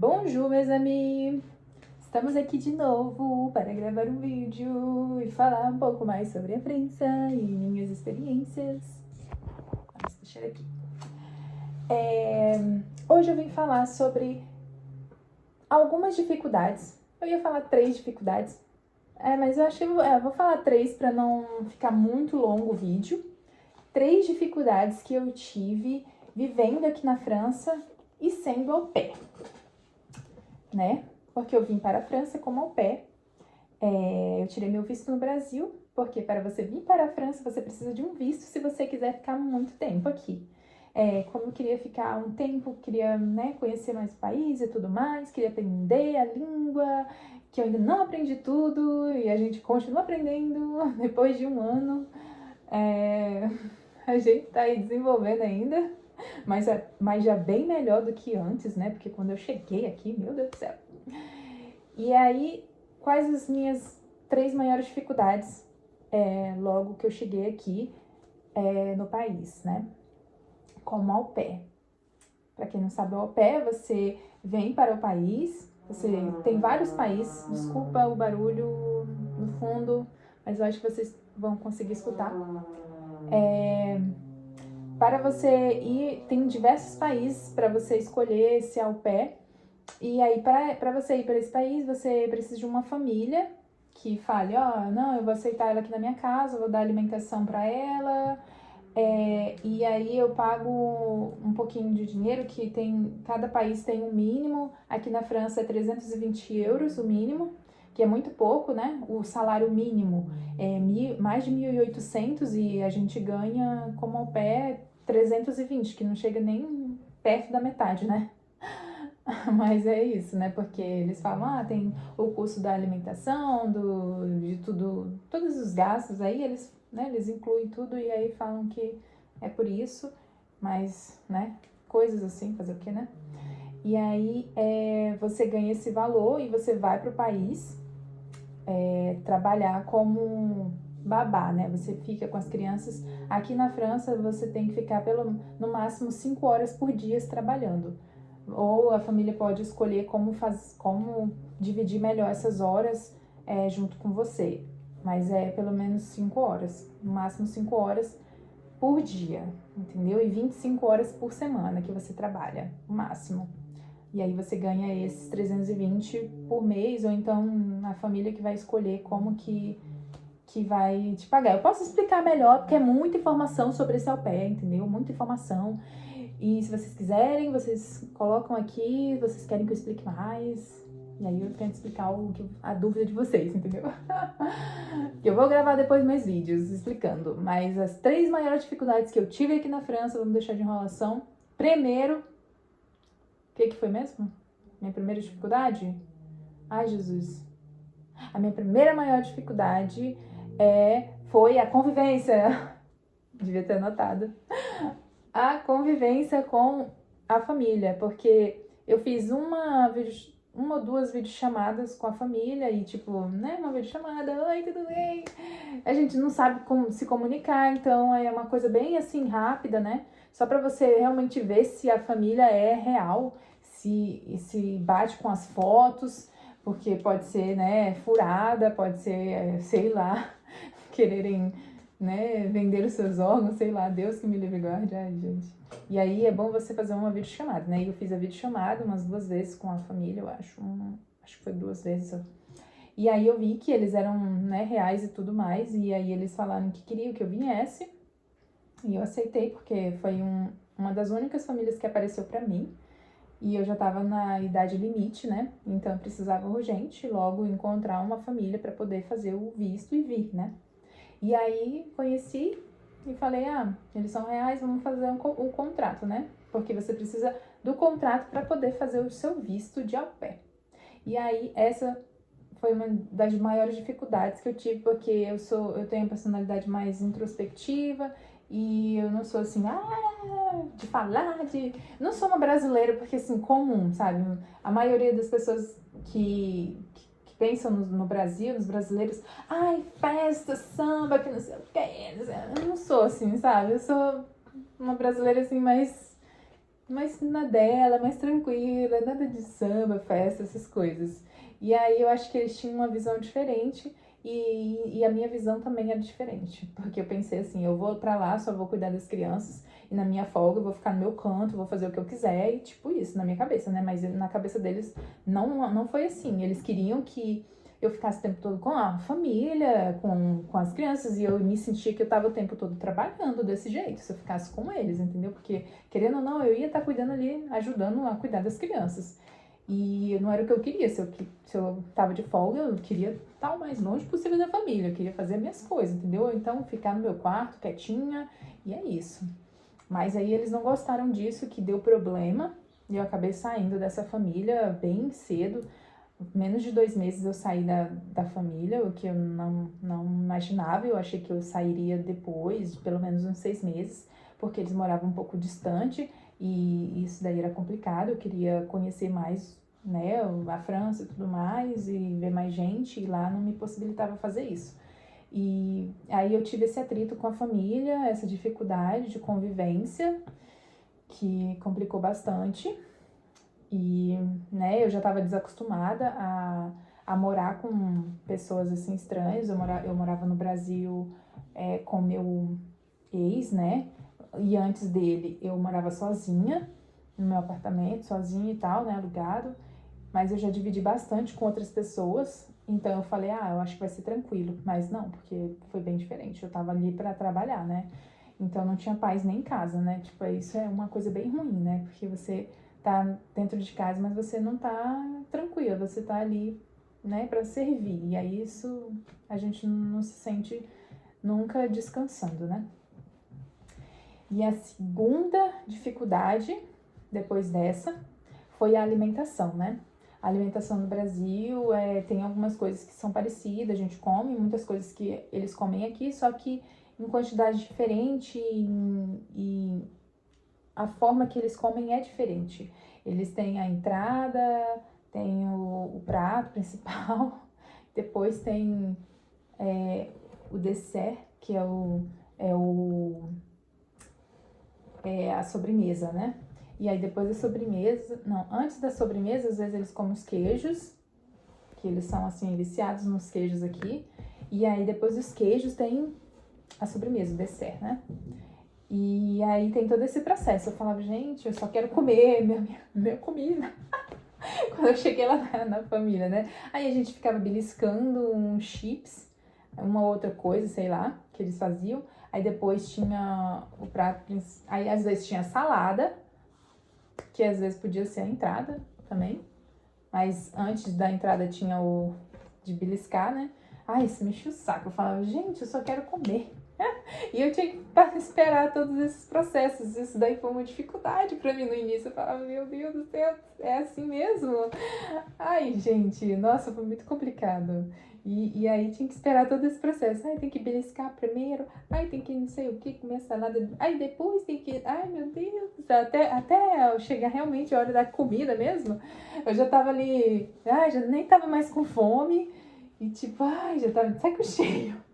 Bonjour, meus amis! Estamos aqui de novo para gravar um vídeo e falar um pouco mais sobre a França e minhas experiências. Vamos deixar aqui. Hoje eu vim falar sobre algumas dificuldades. Eu ia falar 3 dificuldades, mas eu acho que eu vou falar 3 para não ficar muito longo o vídeo. 3 dificuldades que eu tive vivendo aqui na França e sendo au pair, né? Porque eu vim para a França como au pair. Eu tirei meu visto no Brasil, porque para você vir para a França, você precisa de um visto se você quiser ficar muito tempo aqui. Como eu queria ficar um tempo, queria, né, conhecer mais o país e tudo mais, queria aprender a língua, que eu ainda não aprendi tudo, e a gente continua aprendendo depois de um ano. A gente tá aí desenvolvendo ainda, mas já bem melhor do que antes, né? Porque quando eu cheguei aqui, meu Deus do céu. E aí, quais as minhas 3 maiores dificuldades logo que eu cheguei aqui no país, né? Como au pair. Pra quem não sabe, o au pair, você vem para o país, você tem vários países, desculpa o barulho no fundo, mas eu acho que vocês vão conseguir escutar. Para você ir, tem diversos países para você escolher esse au pair. E aí, para você ir para esse país, você precisa de uma família que fale, não, eu vou aceitar ela aqui na minha casa, vou dar alimentação para ela, e aí eu pago um pouquinho de dinheiro, que cada país tem um mínimo. Aqui na França é 320 euros o mínimo, que é muito pouco, né? O salário mínimo é mais de 1.800 e a gente ganha como au pair 320, que não chega nem perto da metade, né? Mas é isso, né? Porque eles falam, tem o custo da alimentação, de tudo, todos os gastos aí, eles incluem tudo e aí falam que é por isso, mas, né? Coisas assim, fazer o quê, né? E aí você ganha esse valor e você vai pro país trabalhar como babá, né? Você fica com as crianças. Aqui na França você tem que ficar no máximo 5 horas por dia trabalhando. Ou a família pode escolher como dividir melhor essas horas junto com você. Mas é pelo menos 5 horas, no máximo 5 horas por dia, entendeu? E 25 horas por semana que você trabalha, no máximo. E aí você ganha esses 320 por mês, ou então a família que vai escolher como que vai te pagar. Eu posso explicar melhor, porque é muita informação sobre esse au pair, entendeu? Muita informação. E se vocês quiserem, vocês colocam aqui, vocês querem que eu explique mais. E aí eu tento explicar a dúvida de vocês, entendeu? Eu vou gravar depois mais vídeos explicando. Mas as 3 maiores dificuldades que eu tive aqui na França, vamos deixar de enrolação. Primeiro, o que foi mesmo? Minha primeira dificuldade? Ai, Jesus. A minha primeira maior dificuldade foi a convivência. Devia ter anotado. A convivência com a família, porque eu fiz uma ou 2 videochamadas com a família e uma videochamada, oi, tudo bem? A gente não sabe como se comunicar, então é uma coisa bem assim rápida, né? Só para você realmente ver se a família é real, se bate com as fotos, porque pode ser, né, furada, pode ser, sei lá, quererem, né, vender os seus órgãos, sei lá, Deus que me livre e guarde, ai, gente. E aí é bom você fazer uma videochamada, né? E eu fiz a videochamada umas 2 vezes com a família, eu acho que foi 2 vezes. E aí eu vi que eles eram, né, reais e tudo mais, e aí eles falaram que queriam que eu viesse, e eu aceitei, porque foi uma das únicas famílias que apareceu pra mim, e eu já tava na idade limite, né? Então eu precisava urgente logo encontrar uma família pra poder fazer o visto e vir, né? E aí conheci e falei, eles são reais, vamos fazer um contrato, né? Porque você precisa do contrato para poder fazer o seu visto de au pair. E aí essa foi uma das maiores dificuldades que eu tive, porque eu tenho a personalidade mais introspectiva e eu não sou assim, de falar, não sou uma brasileira, porque assim, comum, sabe? A maioria das pessoas que pensam no Brasil, nos brasileiros, festa, samba, que não sei o que, eu não sou assim, sabe? Eu sou uma brasileira assim, mais mais na dela, mais tranquila, nada de samba, festa, essas coisas. E aí eu acho que eles tinham uma visão diferente e a minha visão também era diferente. Porque eu pensei assim, eu vou pra lá, só vou cuidar das crianças e na minha folga eu vou ficar no meu canto, vou fazer o que eu quiser e tipo isso, na minha cabeça, né? Mas na cabeça deles não foi assim. Eles queriam que eu ficasse o tempo todo com a família, com as crianças, e eu me sentia que eu tava o tempo todo trabalhando desse jeito, se eu ficasse com eles, entendeu? Porque, querendo ou não, eu ia estar cuidando ali, ajudando a cuidar das crianças. E não era o que eu queria, se eu tava de folga, eu queria estar o mais longe possível da família, eu queria fazer minhas coisas, entendeu? Então, ficar no meu quarto, quietinha, e é isso. Mas aí eles não gostaram disso, que deu problema, e eu acabei saindo dessa família bem cedo. Menos de 2 meses eu saí da família, o que eu não imaginava. Eu achei que eu sairia depois, de pelo menos uns 6 meses, porque eles moravam um pouco distante e isso daí era complicado. Eu queria conhecer mais, né, a França e tudo mais, e ver mais gente, e lá não me possibilitava fazer isso. E aí eu tive esse atrito com a família, essa dificuldade de convivência, que complicou bastante. E, né, eu já estava desacostumada a morar com pessoas assim estranhas. Eu morava no Brasil com meu ex, né? E antes dele eu morava sozinha, no meu apartamento, sozinha e tal, né? Alugado. Mas eu já dividi bastante com outras pessoas. Então eu falei, eu acho que vai ser tranquilo. Mas não, porque foi bem diferente. Eu tava ali para trabalhar, né? Então não tinha paz nem em casa, né? Tipo, isso é uma coisa bem ruim, né? Porque você tá dentro de casa, mas você não tá tranquilo, você tá ali, né, para servir. E aí isso a gente não se sente nunca descansando, né? E a segunda dificuldade depois dessa foi a alimentação, né? A alimentação no Brasil tem algumas coisas que são parecidas, a gente come muitas coisas que eles comem aqui, só que em quantidade diferente e a forma que eles comem é diferente. Eles têm a entrada, tem o prato principal, depois tem o dessert, que é a sobremesa, né? E aí depois da sobremesa, não, antes da sobremesa, às vezes eles comem os queijos, que eles são assim viciados nos queijos aqui. E aí depois dos queijos tem a sobremesa, o dessert, né? E aí tem todo esse processo. Eu falava, gente, eu só quero comer minha comida. Quando eu cheguei lá na família, né? Aí a gente ficava beliscando uns chips, uma outra coisa, sei lá, que eles faziam. Aí depois tinha o prato principal. Aí às vezes tinha salada, que às vezes podia ser a entrada também. Mas antes da entrada tinha o de beliscar, né? Ai, isso me enchia o saco. Eu falava, gente, eu só quero comer. E eu tinha que esperar todos esses processos. Isso daí foi uma dificuldade pra mim no início. Eu falava, meu Deus do céu, é assim mesmo? Ai, gente, nossa, foi muito complicado. E aí tinha que esperar todo esse processo. Ai, tem que beliscar primeiro. Ai, tem que não sei o que, comer a salada. Ai, depois tem que. Ai, meu Deus. Até eu chegar realmente a hora da comida mesmo, eu já tava ali. Ai, já nem tava mais com fome. E tipo, ai, já tava de saco cheio.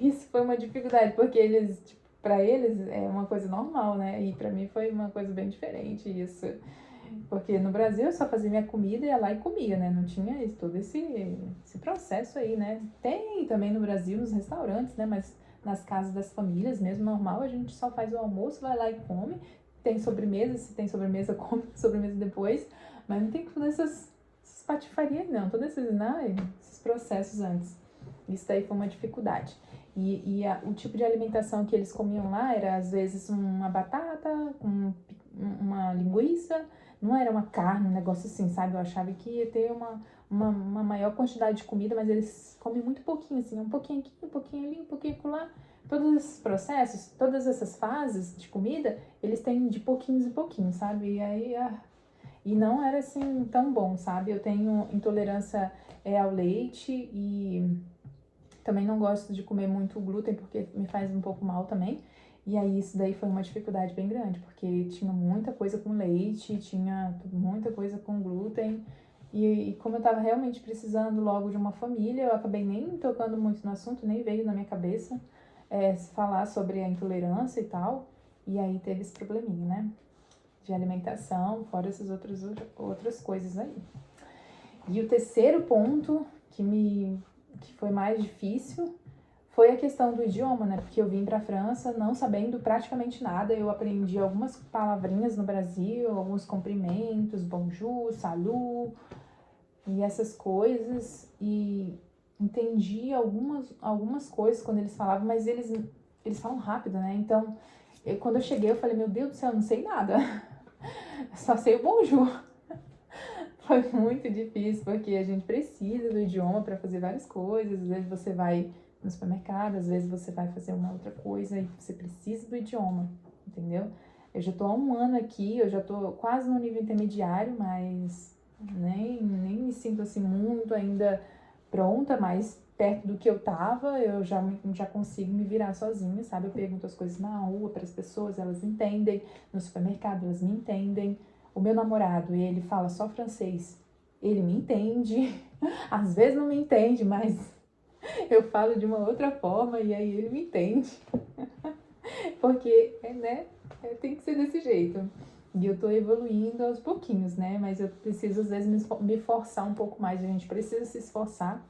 Isso foi uma dificuldade, porque eles, tipo, pra eles é uma coisa normal, né? E pra mim foi uma coisa bem diferente isso. Porque no Brasil eu só fazia minha comida, ia lá e comia, né? Não tinha todo esse processo aí, né? Tem também no Brasil, nos restaurantes, né? Mas nas casas das famílias mesmo, normal, a gente só faz o almoço, vai lá e come. Tem sobremesa, se tem sobremesa, come sobremesa depois. Mas não tem que fazer essas patifarias, não. Todos esses processos antes. Isso daí foi uma dificuldade. O tipo de alimentação que eles comiam lá era, às vezes, uma batata, uma linguiça, não era uma carne, um negócio assim, sabe? Eu achava que ia ter uma maior quantidade de comida, mas eles comem muito pouquinho, assim, um pouquinho aqui, um pouquinho ali, um pouquinho lá. Todos esses processos, todas essas fases de comida, eles têm de pouquinhos em pouquinhos, sabe? E aí, e não era assim tão bom, sabe? Eu tenho intolerância ao leite e também não gosto de comer muito glúten porque me faz um pouco mal também. E aí isso daí foi uma dificuldade bem grande, porque tinha muita coisa com leite, tinha muita coisa com glúten. E como eu tava realmente precisando logo de uma família, eu acabei nem tocando muito no assunto, nem veio na minha cabeça falar sobre a intolerância e tal. E aí teve esse probleminha, né? de alimentação, fora essas outras coisas aí. E o terceiro ponto que foi mais difícil foi a questão do idioma, né? Porque eu vim para a França não sabendo praticamente nada. Eu aprendi algumas palavrinhas no Brasil, alguns cumprimentos, bonjour, salut e essas coisas. E entendi algumas coisas quando eles falavam, mas eles falam rápido, né? Então, quando eu cheguei, eu falei, meu Deus do céu, eu não sei nada. Só sei o bonjour. Foi muito difícil, porque a gente precisa do idioma para fazer várias coisas. Às vezes você vai no supermercado, às vezes você vai fazer uma outra coisa e você precisa do idioma, entendeu? Eu já tô há 1 ano aqui, eu já tô quase no nível intermediário, mas nem me sinto assim muito ainda pronta, mas perto do que eu tava, eu já consigo me virar sozinha, sabe? Eu pergunto as coisas na rua para as pessoas, elas entendem, no supermercado elas me entendem. O meu namorado, ele fala só francês, ele me entende, às vezes não me entende, mas eu falo de uma outra forma e aí ele me entende. Porque, né, tem que ser desse jeito. E eu tô evoluindo aos pouquinhos, né, mas eu preciso às vezes me forçar um pouco mais, a gente precisa se esforçar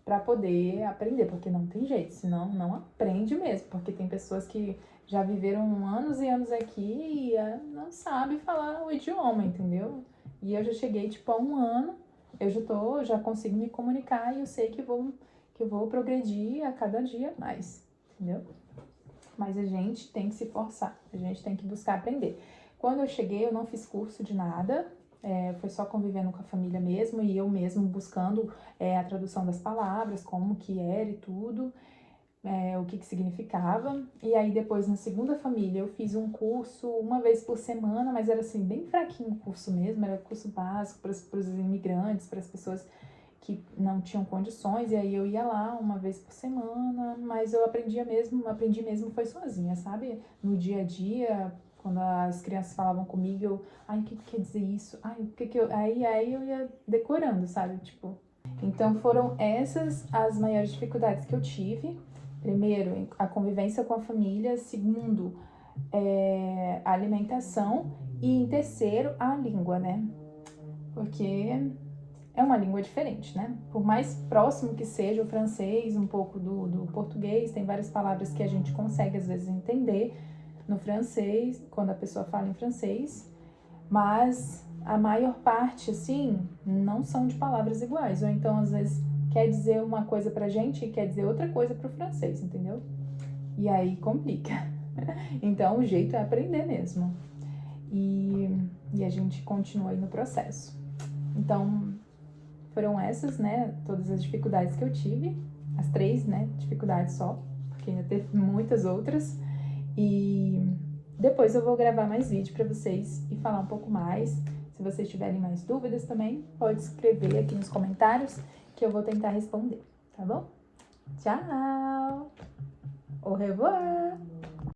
para poder aprender, porque não tem jeito, senão não aprende mesmo, porque tem pessoas que já viveram anos e anos aqui e não sabem falar o idioma, entendeu? E eu já cheguei, tipo, há 1 ano, já consigo me comunicar e eu sei que eu vou progredir a cada dia mais, entendeu? Mas a gente tem que se forçar, a gente tem que buscar aprender. Quando eu cheguei, eu não fiz curso de nada, foi só convivendo com a família mesmo e eu mesmo buscando a tradução das palavras, como que era e tudo, o que significava. E aí depois, na segunda família, eu fiz um curso 1 vez por semana, mas era assim, bem fraquinho o curso mesmo, era curso básico para os imigrantes, para as pessoas que não tinham condições, e aí eu ia lá 1 vez por semana, mas eu aprendi mesmo foi sozinha, sabe? No dia a dia, quando as crianças falavam comigo, o que quer dizer isso? O que eu... Aí eu ia decorando, sabe? Tipo, então foram essas as maiores dificuldades que eu tive. Primeiro, a convivência com a família. Segundo, a alimentação. E em terceiro, a língua, né? Porque é uma língua diferente, né? Por mais próximo que seja o francês, um pouco do português, tem várias palavras que a gente consegue às vezes entender no francês, quando a pessoa fala em francês, mas a maior parte, assim, não são de palavras iguais, ou então às vezes quer dizer uma coisa pra gente e quer dizer outra coisa pro francês, entendeu? E aí complica. Então o jeito é aprender mesmo. E a gente continua aí no processo. Então, foram essas, né, todas as dificuldades que eu tive, as 3, né, dificuldades só, porque ainda teve muitas outras, e depois eu vou gravar mais vídeo para vocês e falar um pouco mais. Se vocês tiverem mais dúvidas também, pode escrever aqui nos comentários que eu vou tentar responder, tá bom? Tchau! Au revoir!